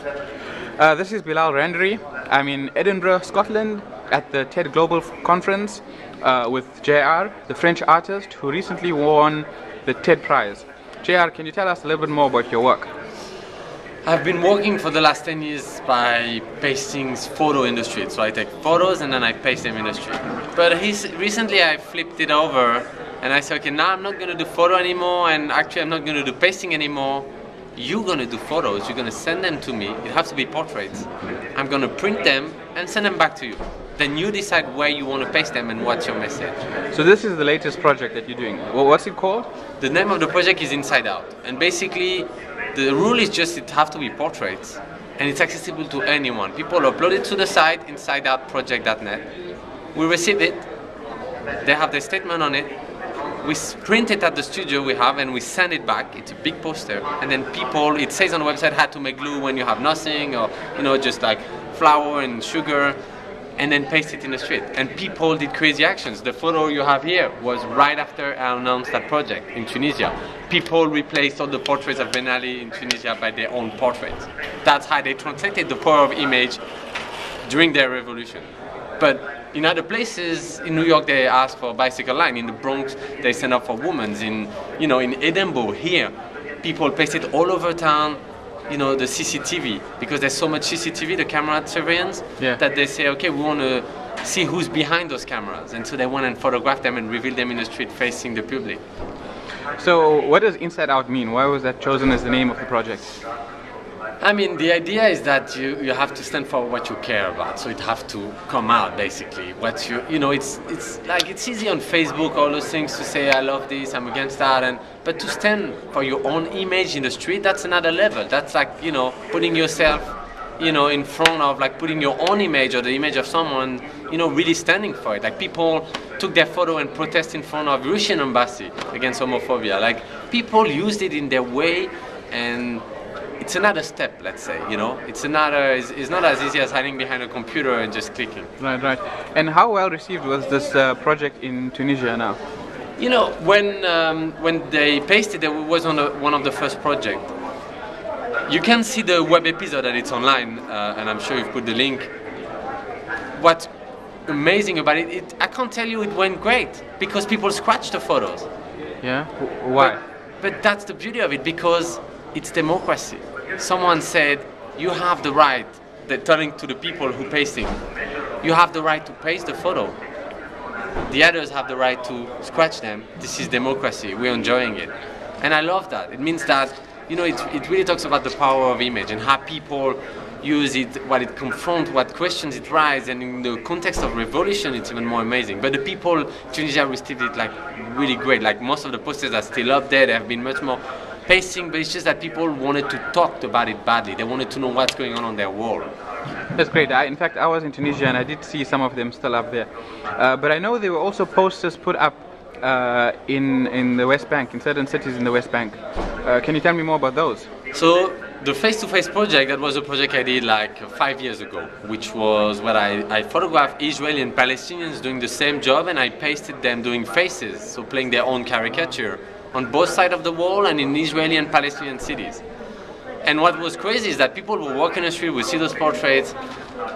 This is Bilal Randeree. I'm in Edinburgh, Scotland at the TEDGlobal conference with JR, the French artist who recently won the TED Prize. JR, can you tell us a little bit more about your work? I've been working for the last 10 years by pasting photo industry. So I take photos and then I paste them in the street. But recently I flipped it over and I said, okay, now I'm not going to do photo anymore, and actually I'm not going to do pasting anymore. You're going to do photos, you're going to send them to me. It has to be portraits. I'm going to print them and send them back to you. Then you decide where you want to paste them and what's your message. So this is the latest project that you're doing. Well, what's it called? The name of the project is Inside Out. And basically, the rule is just it have to be portraits. And it's accessible to anyone. People upload it to the site, insideoutproject.net. We receive it. They have their statement on it. We print it at the studio we have and we send it back. It's a big poster. And then people, it says on the website how to make glue when you have nothing, or just like flour and sugar, and then paste it in the street. And people did crazy actions. The photo you have here was right after I announced that project in Tunisia. People replaced all the portraits of Ben Ali in Tunisia by their own portraits. That's how they translated the power of image during their revolution. But in other places, in New York, they ask for a bicycle line. In the Bronx, they stand up for women. In Edinburgh, here, people paste it all over town. The CCTV, because there's so much CCTV, the camera surveillance, that they say, okay, we want to see who's behind those cameras. And so they went and photograph them and reveal them in the street facing the public. So what does Inside Out mean? Why was that chosen as the name of the project? I mean, the idea is that you have to stand for what you care about, so it have to come out basically. What it's easy on Facebook, all those things, to say I love this, I'm against that, but to stand for your own image in the street, that's another level. That's like putting yourself in front of, like, putting your own image or the image of someone, really standing for it. Like, people took their photo and protest in front of Russian embassy against homophobia. Like, people used it in their way, and it's another step, let's say, It's not as easy as hiding behind a computer and just clicking. Right. And how well received was this project in Tunisia now? When they pasted it, was on one of the first projects. You can see the web episode that it's online, and I'm sure you've put the link. What's amazing about it, I can't tell you it went great, because people scratched the photos. Yeah? Why? But that's the beauty of it, because it's democracy. Someone said, you have the right, they're telling to the people who pasting, you have the right to paste the photo. The others have the right to scratch them. This is democracy. We're enjoying it. And I love that. It means that, it really talks about the power of image and how people use it, what it confronts, what questions it raises, and in the context of revolution, it's even more amazing. But the people in Tunisia received it like really great. Like, most of the posters are still up there. There have been much more pasting, but it's just that people wanted to talk about it badly. They wanted to know what's going on their world. That's great. In fact, I was in Tunisia and I did see some of them still up there. But I know there were also posters put up in the West Bank, in certain cities in the West Bank. Can you tell me more about those? So the face-to-face project, that was a project I did like 5 years ago, which was where I photographed Israeli and Palestinians doing the same job, and I pasted them doing faces, so playing their own caricature on both sides of the wall and in Israeli and Palestinian cities. And what was crazy is that people would walk in the street, would see those portraits,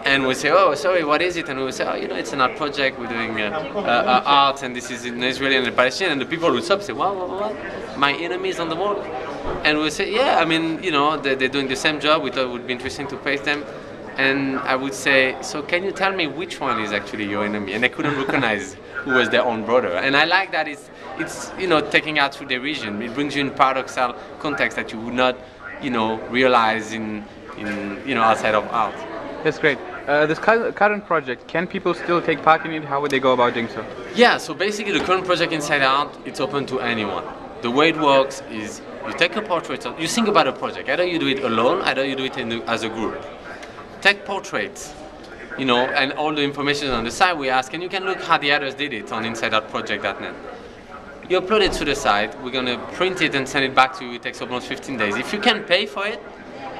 and would say, oh, sorry, what is it? And we would say, oh, it's an art project, we're doing art, and this is in Israeli and Palestinian. And the people would stop and say, what? My enemies on the wall? And we would say, yeah, I mean, they're doing the same job. We thought it would be interesting to paste them. And I would say, so can you tell me which one is actually your enemy? And they couldn't recognize who was their own brother. And I like that it's taking out through the region. It brings you in paradoxal context that you would not, realize in outside of art. That's great. This current project, can people still take part in it? How would they go about doing so? Yeah, so basically the current project Inside Out, it's open to anyone. The way it works is you take a portrait, you think about a project. Either you do it alone, either you do it as a group. Take portraits, and all the information on the site we ask, and you can look how the others did it on insideoutproject.net. You upload it to the site, we're going to print it and send it back to you. It takes almost 15 days. If you can pay for it,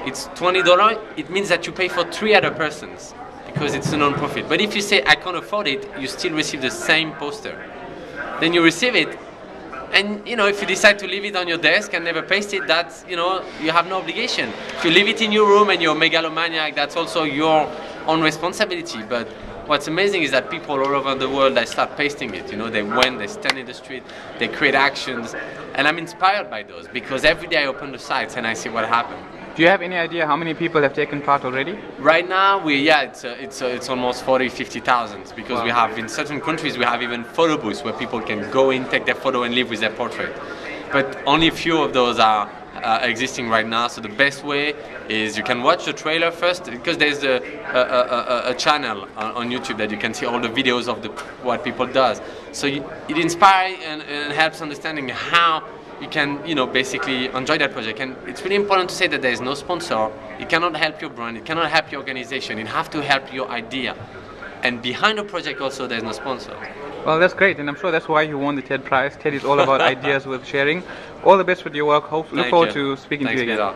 it's $20. It means that you pay for 3 other persons, because it's a non-profit. But if you say, I can't afford it, you still receive the same poster. Then you receive it, And you know, if you decide to leave it on your desk and never paste it, that's, you know, you have no obligation. If you leave it in your room and you're a megalomaniac, that's also your own responsibility. But what's amazing is that people all over the world, they start pasting it. You know, they stand in the street, they create actions, and I'm inspired by those because every day I open the sites and I see what happened. Do you have any idea how many people have taken part already? Right now, it's almost 50,000 because wow. We have in certain countries we have even photo booths where people can go in, take their photo, and leave with their portrait. But only a few of those are existing right now. So the best way is you can watch the trailer first because there's a channel on YouTube that you can see all the videos of what people does. So it inspires and helps understanding how you can, you know, basically enjoy that project. And it's really important to say that there is no sponsor. It cannot help your brand. It cannot help your organization. It has to help your idea. And behind the project also, there's no sponsor. Well, that's great, and I'm sure that's why you won the TED Prize. TED is all about ideas worth sharing. All the best with your work. Look forward to speaking to you again.